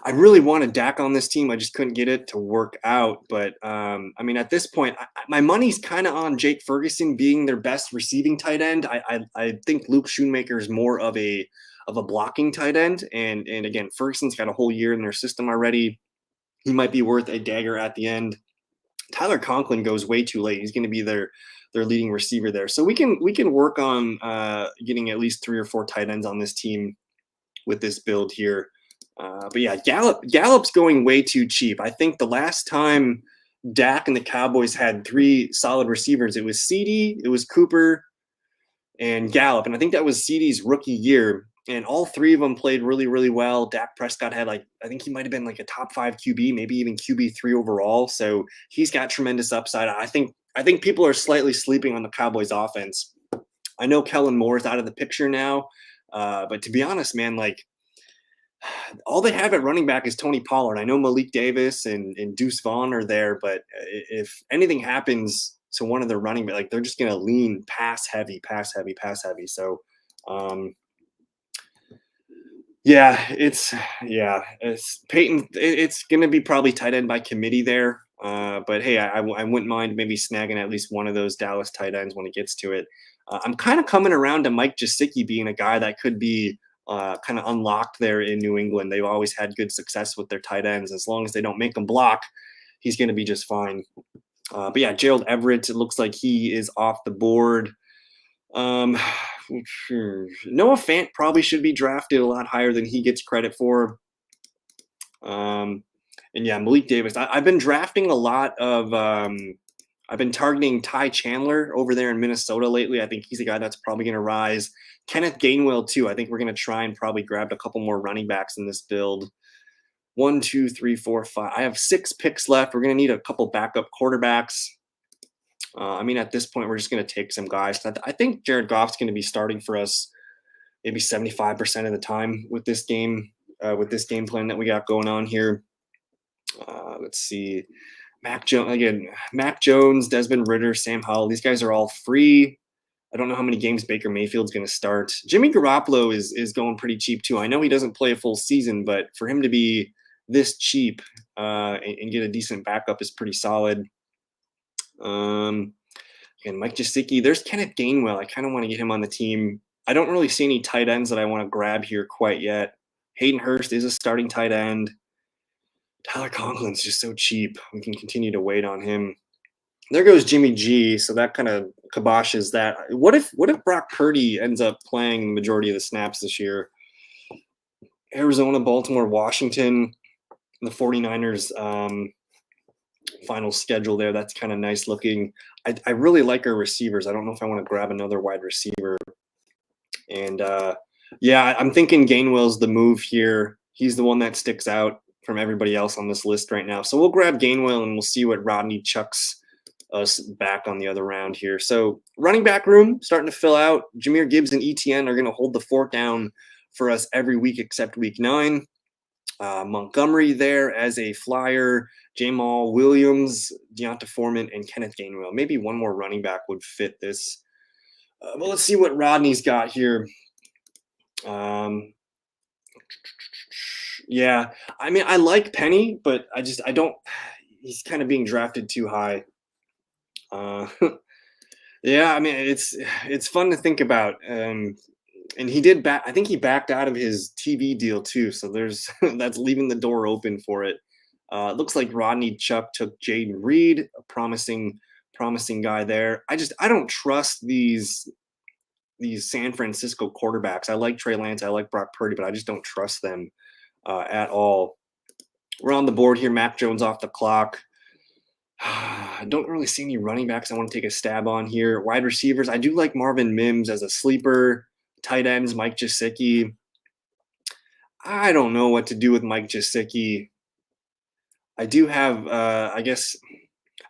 I really wanted Dak on this team. I just couldn't get it to work out. But I mean, at this point, my money's kind of on Jake Ferguson being their best receiving tight end. I think Luke Schoonmaker is more of a blocking tight end. And again, Ferguson's got a whole year in their system already. He might be worth a dagger at the end. Tyler Conklin goes way too late. He's going to be their leading receiver there. So we can work on getting at least 3 or 4 tight ends on this team with this build here. But yeah, Gallup's going way too cheap. I think the last time Dak and the Cowboys had 3 solid receivers, it was CeeDee, it was Cooper, and Gallup. And I think that was CeeDee's rookie year. And all 3 of them played really, really well. Dak Prescott had I think he might have been like a top 5 QB, maybe even QB3 overall. So he's got tremendous upside. I think people are slightly sleeping on the Cowboys offense. I know Kellen Moore is out of the picture now. But to be honest, man, all they have at running back is Tony Pollard. I know Malik Davis and Deuce Vaughn are there, but if anything happens to one of their running back, they're just going to lean pass heavy. So, Yeah, it's Peyton. It's gonna be probably tight end by committee there. But hey, I wouldn't mind maybe snagging at least one of those Dallas tight ends when it gets to it. I'm kind of coming around to Mike Gesicki being a guy that could be kind of unlocked there in New England. They've always had good success with their tight ends. As long as they don't make them block, he's going to be just fine. But yeah, Gerald Everett, it looks like he is off the board. Um, Noah Fant probably should be drafted a lot higher than he gets credit for. Um, and yeah, Malik Davis. I've been drafting a lot of. I've been targeting Ty Chandler over there in Minnesota lately. I think he's a guy that's probably going to rise. Kenneth Gainwell too. I think we're going to try and probably grab a couple more running backs in this build. 1, 2, 3, 4, 5. I have 6 picks left. We're going to need a couple backup quarterbacks. I mean, at this point, we're just going to take some guys. I think Jared Goff's going to be starting for us maybe 75% of the time with this game plan that we got going on here. Let's see. Mac Jones, Desmond Ridder, Sam Howell. These guys are all free. I don't know how many games Baker Mayfield's going to start. Jimmy Garoppolo is going pretty cheap too. I know he doesn't play a full season, but for him to be this cheap and get a decent backup is pretty solid. And Mike Gesicki, there's Kenneth Gainwell. I kind of want to get him on the team. I don't really see any tight ends that I want to grab here quite yet. Hayden Hurst is a starting tight end. Tyler Conklin's just so cheap. We can continue to wait on him. There goes Jimmy G. So that kind of kiboshes that. What if Brock Purdy ends up playing the majority of the snaps this year? Arizona, Baltimore, Washington, the 49ers final schedule there. That's kind of nice looking. I really like our receivers. I don't know if I want to grab another wide receiver. And yeah, I'm thinking Gainwell's the move here. He's the one that sticks out from everybody else on this list right now. So we'll grab Gainwell and we'll see what Rodney chucks us back on the other round here. So running back room starting to fill out. Jahmyr Gibbs and ETN are going to hold the fort down for us every week except week 9. Montgomery there as a flyer. Jamal Williams, Deonta Foreman, and Kenneth Gainwell. Maybe one more running back would fit this. But let's see what Rodney's got here. Yeah, I mean, I like Penny, but I don't. He's kind of being drafted too high. Yeah, I mean, it's fun to think about. And he did back. I think he backed out of his TV deal too. So there's that's leaving the door open for it. It looks like Rodney Chuck took Jaden Reed, a promising guy there. I don't trust these San Francisco quarterbacks. I like Trey Lance, I like Brock Purdy, but I just don't trust them at all. We're on the board here. Mac Jones off the clock. I don't really see any running backs I want to take a stab on here. Wide receivers, I do like Marvin Mims as a sleeper. Tight ends, Mike Gesicki. I don't know what to do with Mike Gesicki. I do have, I guess,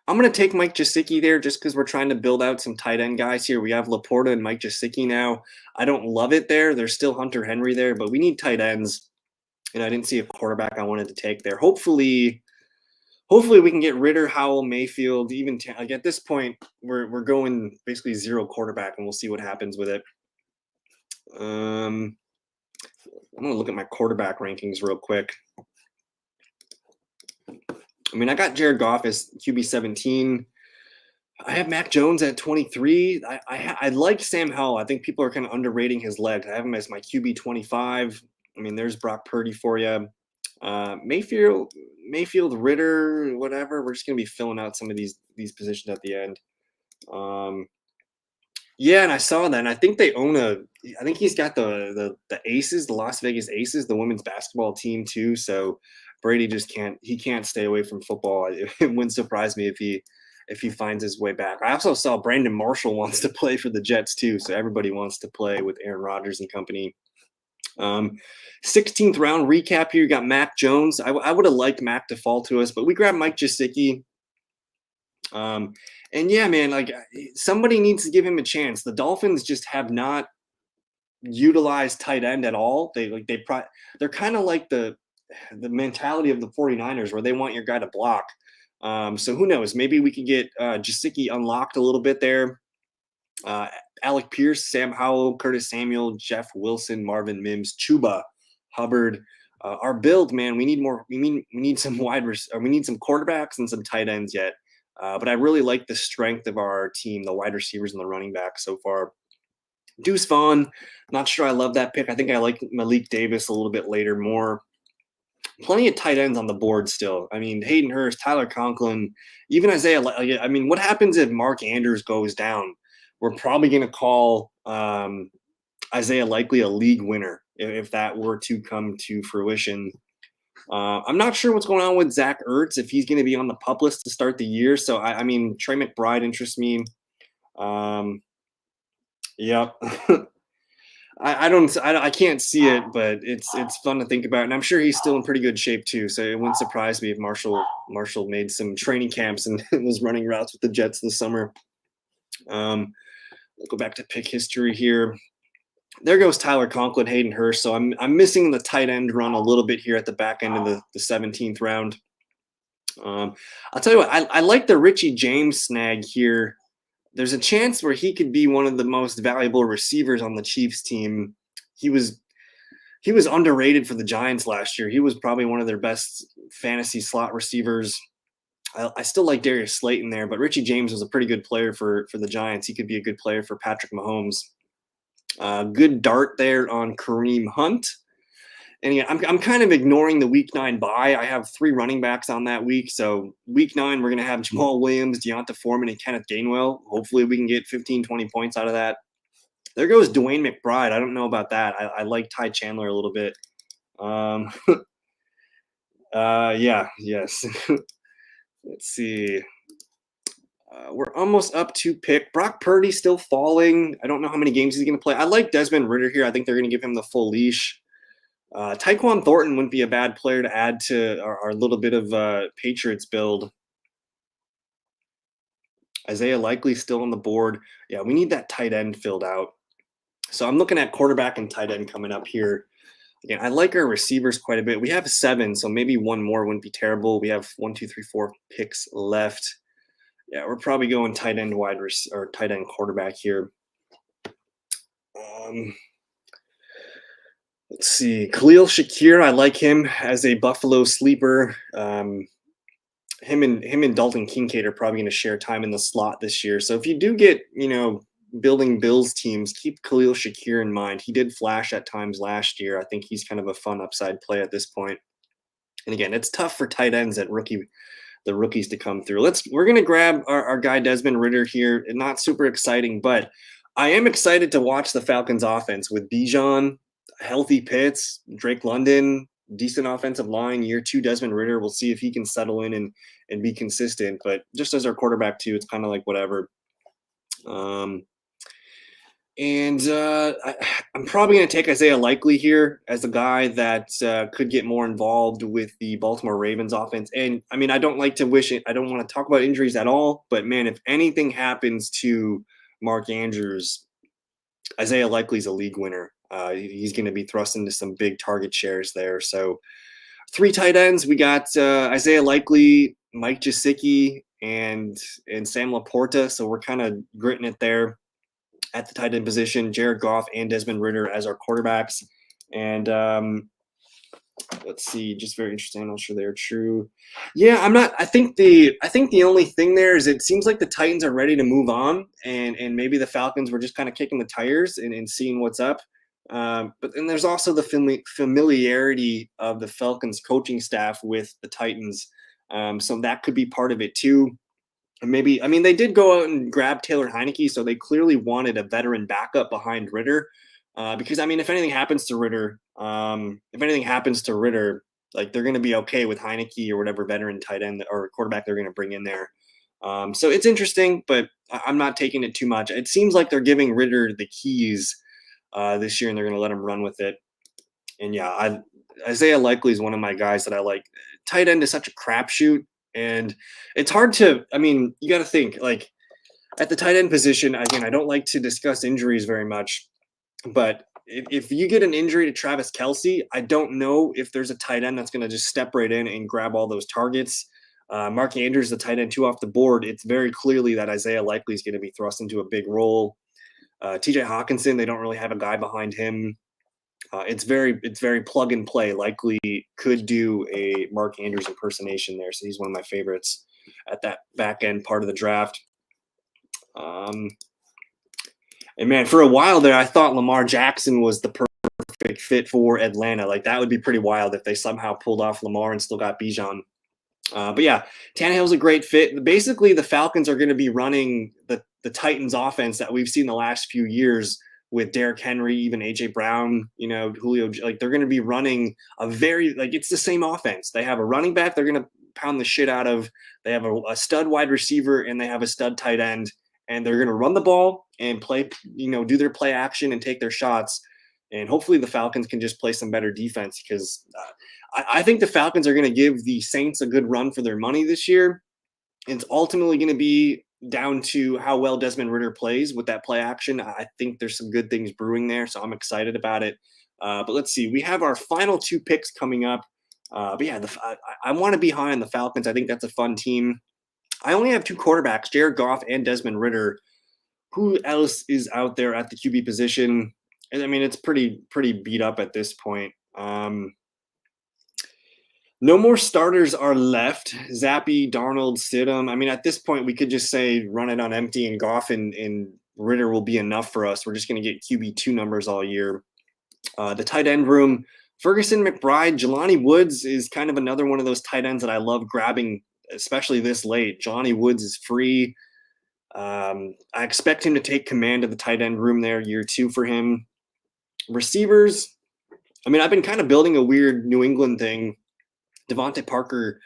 I'm going to take Mike Gesicki there just because we're trying to build out some tight end guys here. We have Laporta and Mike Gesicki now. I don't love it there. There's still Hunter Henry there, but we need tight ends. And I didn't see a quarterback I wanted to take there. Hopefully we can get Ridder, Howell, Mayfield. Even like at this point, we're going basically 0 quarterback, and we'll see what happens with it. I'm gonna look at my quarterback rankings real quick. I mean, I got Jared Goff as QB 17. I have Mac Jones at 23. I like Sam Howell. I think people are kind of underrating his legs. I have him as my QB 25. I mean, there's Brock Purdy for you. Mayfield, Ridder, whatever. We're just gonna be filling out some of these positions at the end. Yeah, and I saw that. And I think they own I think he's got the Aces, the Las Vegas Aces, the women's basketball team too. So Brady just can't stay away from football. It wouldn't surprise me if he finds his way back. I also saw Brandon Marshall wants to play for the Jets too. So everybody wants to play with Aaron Rodgers and company. 16th round recap here. You got Mac Jones. I would have liked Mac to fall to us, but we grabbed Mike Gesicki. And yeah, man, like somebody needs to give him a chance. The Dolphins just have not utilized tight end at all. They're kind of like the mentality of the 49ers where they want your guy to block. So who knows? Maybe we can get Gesicki unlocked a little bit there. Alec Pierce, Sam Howell, Curtis Samuel, Jeff Wilson, Marvin Mims, Chuba Hubbard. Our build, man, we need more. We need some we need some quarterbacks and some tight ends yet. But I really like the strength of our team, the wide receivers and the running backs so far. Deuce Vaughn, not sure I love that pick. I think I like Malik Davis a little bit later more. Plenty of tight ends on the board still. I mean, Hayden Hurst, Tyler Conklin, even Isaiah. I mean, what happens if Mark Andrews goes down? We're probably going to call Isaiah Likely a league winner if that were to come to fruition. I'm not sure what's going on with Zach Ertz, if he's going to be on the pup list to start the year. So, I mean, Trey McBride interests me. Yep. I can't see it, but it's fun to think about, and I'm sure he's still in pretty good shape too. So it wouldn't surprise me if Marshall made some training camps and was running routes with the Jets this summer. We'll go back to pick history here. There goes Tyler Conklin, Hayden Hurst. So I'm missing the tight end run a little bit here at the back end of the 17th round. I'll tell you what, I like the Richie James snag here. There's a chance where he could be one of the most valuable receivers on the Chiefs team. He was underrated for the Giants last year. He was probably one of their best fantasy slot receivers. I still like Darius Slayton there, but Richie James was a pretty good player for the Giants. He could be a good player for Patrick Mahomes. Good dart there on Kareem Hunt. And yeah, I'm kind of ignoring the week 9 bye. I have 3 running backs on that week. So week 9, we're going to have Jamal Williams, Deonta Foreman, and Kenneth Gainwell. Hopefully we can get 15, 20 points out of that. There goes Dwayne McBride. I don't know about that. I like Ty Chandler a little bit. Yeah, yes. Let's see. We're almost up to pick. Brock Purdy still falling. I don't know how many games he's going to play. I like Desmond Ridder here. I think they're going to give him the full leash. Tyquan Thornton wouldn't be a bad player to add to our little bit of Patriots build. Isaiah Likely still on the board. Yeah, we need that tight end filled out. So I'm looking at quarterback and tight end coming up here. Again, I like our receivers quite a bit. We have 7, so maybe one more wouldn't be terrible. We have 1, 2, 3, 4 picks left. Yeah, we're probably going tight end or tight end quarterback here. Let's see. Khalil Shakir, I like him as a Buffalo sleeper. Him and Dalton Kincaid are probably going to share time in the slot this year. So if you do get, building Bills teams, keep Khalil Shakir in mind. He did flash at times last year. I think he's kind of a fun upside play at this point. And again, it's tough for tight ends the rookies to come through. We're going to grab our guy Desmond Ridder here. Not super exciting, but I am excited to watch the Falcons offense with Bijan, healthy Pitts, Drake London, decent offensive line. Year 2, Desmond Ridder. We'll see if he can settle in and be consistent. But just as our quarterback too, it's kind of like whatever. I'm probably going to take Isaiah Likely here as a guy that could get more involved with the Baltimore Ravens offense. And I mean, I don't want to talk about injuries at all, but man, if anything happens to Mark Andrews, Isaiah Likely's a league winner. He's going to be thrust into some big target shares there. So 3 tight ends. We got Isaiah Likely, Mike Gesicki, and Sam Laporta. So we're kind of gritting it there at the tight end position. Jared Goff and Desmond Ridder as our quarterbacks. And let's see, just very interesting. I'm not sure they're true. Yeah, I think the only thing there is it seems like the Titans are ready to move on, and maybe the Falcons were just kind of kicking the tires and seeing what's up. But then there's also the familiarity of the Falcons coaching staff with the Titans. So that could be part of it too. And maybe, I mean, they did go out and grab Taylor Heineke, so they clearly wanted a veteran backup behind Ridder. Because, I mean, if anything happens to Ridder, like they're going to be okay with Heineke or whatever veteran tight end or quarterback they're going to bring in there. So it's interesting, but I'm not taking it too much. It seems like they're giving Ridder the keys this year, and they're going to let him run with it. And yeah, Isaiah Likely is one of my guys that I like. Tight end is such a crapshoot, and it's hard to. I mean, you got to think like at the tight end position. Again, I don't like to discuss injuries very much, but if you get an injury to Travis Kelce, I don't know if there's a tight end that's going to just step right in and grab all those targets. Mark Andrews, the tight end 2 off the board. It's very clearly that Isaiah Likely is going to be thrust into a big role. TJ Hawkinson, they don't really have a guy behind him. It's very plug and play. Likely could do a Mark Andrews impersonation there, so he's one of my favorites at that back end part of the draft. And man, for a while there, I thought Lamar Jackson was the perfect fit for Atlanta. Like that would be pretty wild if they somehow pulled off Lamar and still got Bijan. But yeah, Tannehill's a great fit. Basically, the Falcons are going to be running the Titans offense that we've seen the last few years with Derrick Henry, even AJ Brown, Julio. Like they're going to be running it's the same offense. They have a running back they're going to pound the shit out of. They have a stud wide receiver and they have a stud tight end, and they're going to run the ball and play, do their play action and take their shots. And hopefully the Falcons can just play some better defense because I think the Falcons are going to give the Saints a good run for their money this year. It's ultimately going to be down to how well Desmond Ridder plays with that play action. I think there's some good things brewing there, so I'm excited about it. But let's see. We have our final 2 picks coming up. But yeah, I want to be high on the Falcons. I think that's a fun team. I only have 2 quarterbacks, Jared Goff and Desmond Ridder. Who else is out there at the QB position? I mean, it's pretty beat up at this point. No more starters are left. Zappy, Darnold, Stidham. I mean, at this point, we could just say run it on empty, and Goff and Ridder will be enough for us. We're just going to get QB2 numbers all year. The tight end room, Ferguson, McBride, Jelani Woods is kind of another one of those tight ends that I love grabbing, especially this late. Jelani Woods is free. I expect him to take command of the tight end room there, year 2 for him. Receivers, I mean, I've been kind of building a weird New England thing. Devontae Parker,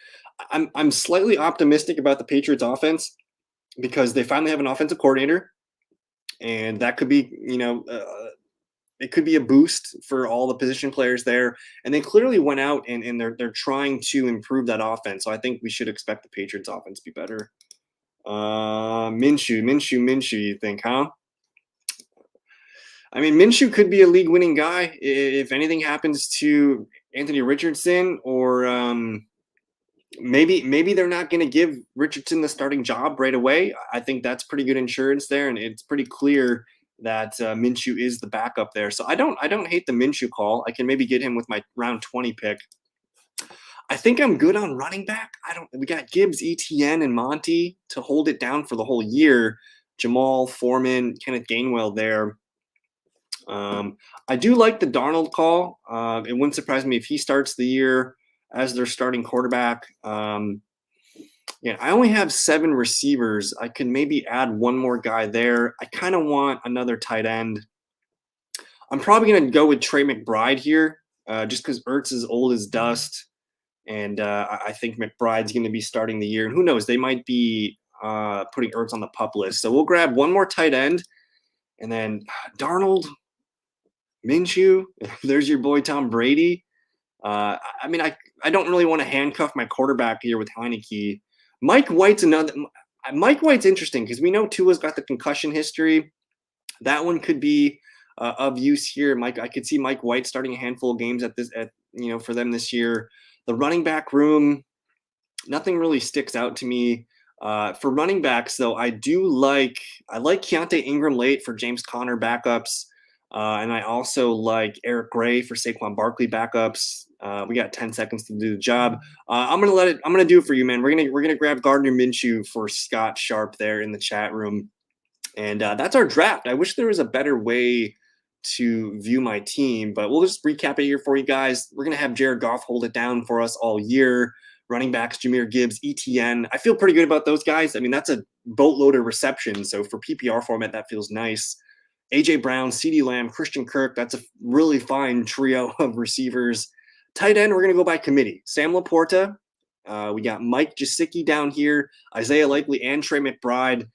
I'm slightly optimistic about the Patriots offense because they finally have an offensive coordinator, and that could be, it could be a boost for all the position players there. And they clearly went out and they're trying to improve that offense. So I think we should expect the Patriots offense to be better. Minshew, you think, huh? I mean, Minshew could be a league-winning guy if anything happens to Anthony Richardson, or maybe they're not going to give Richardson the starting job right away. I think that's pretty good insurance there, and it's pretty clear that Minshew is the backup there. So I don't hate the Minshew call. I can maybe get him with my round 20 pick. I think I'm good on running back. We got Gibbs, Etienne, and Monty to hold it down for the whole year. Jamal, Foreman, Kenneth Gainwell there. I do like the Darnold call. It wouldn't surprise me if he starts the year as their starting quarterback. I only have 7 receivers. I can maybe add one more guy there. I kind of want another tight end. I'm probably going to go with Trey McBride here, just because Ertz is old as dust. And I think McBride's going to be starting the year. And who knows, they might be putting Ertz on the PUP list. So we'll grab one more tight end. And then Darnold, Minshew, there's your boy Tom Brady. I mean, I don't really want to handcuff my quarterback here with Heineke. Mike White's interesting because we know Tua's got the concussion history. That one could be of use here. I could see Mike White starting a handful of games for them this year. The running back room, nothing really sticks out to me. For running backs, though, I like Keontae Ingram late for James Conner backups. And I also like Eric Gray for Saquon Barkley backups. We got 10 seconds to do the job. I'm gonna do it for you, man. We're gonna grab Gardner Minshew for Scott Sharp there in the chat room, and that's our draft. I wish there was a better way to view my team, but we'll just recap it here for you guys. We're gonna have Jared Goff hold it down for us all year. Running backs, Jahmyr Gibbs, Etienne. I feel pretty good about those guys. I mean, that's a boatload of reception, so for PPR format, that feels nice. AJ Brown, CeeDee Lamb, Christian Kirk. That's a really fine trio of receivers. Tight end, we're going to go by committee. Sam Laporta. We got Mike Gesicki down here, Isaiah Likely, and Trey McBride.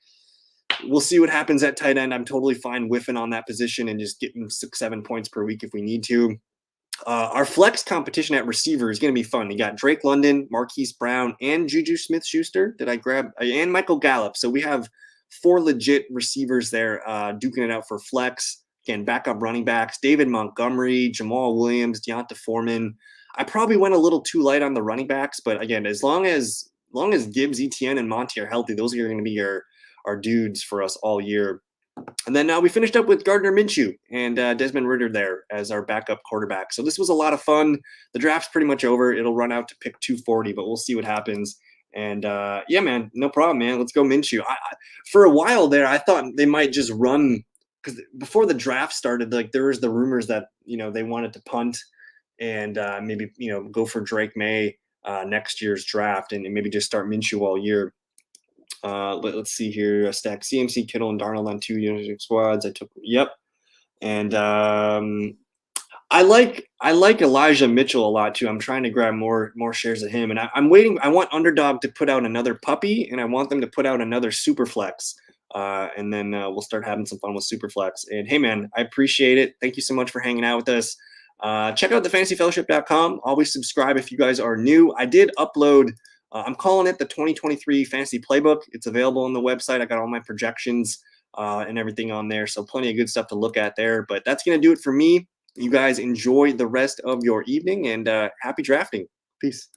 We'll see what happens at tight end. I'm totally fine whiffing on that position and just getting 6-7 points per week if we need to. Our flex competition at receiver is going to be fun. You got Drake London, Marquise Brown, and Juju Smith-Schuster. And Michael Gallup. So we have 4 legit receivers there duking it out for flex. Again, backup running backs, David Montgomery, Jamal Williams, Deonta Foreman. I probably went a little too light on the running backs, but again, as long as Gibbs, Etienne, and Monty are healthy, those are going to be our dudes for us all year. And then we finished up with Gardner Minshew and Desmond Ridder there as our backup quarterback. So this was a lot of fun. The draft's pretty much over. It'll run out to pick 240, but we'll see what happens. And yeah, man, no problem, man. Let's go Minshew. For a while there, I thought they might just run, because before the draft started, like there was the rumors that they wanted to punt and maybe go for Drake May next year's draft and maybe just start Minshew all year. Let's see here. I stacked CMC, Kittle, and Darnold on 2 unit squads. I took and I like Elijah Mitchell a lot too. I'm trying to grab more shares of him, and I'm waiting. I want Underdog to put out another puppy, and I want them to put out another Superflex, and then we'll start having some fun with Superflex. And hey, man, I appreciate it. Thank you so much for hanging out with us. Check out thefantasyfellowship.com. Always subscribe if you guys are new. I did upload. I'm calling it the 2023 Fantasy Playbook. It's available on the website. I got all my projections and everything on there, so plenty of good stuff to look at there. But that's going to do it for me. You guys enjoy the rest of your evening, and happy drafting. Peace.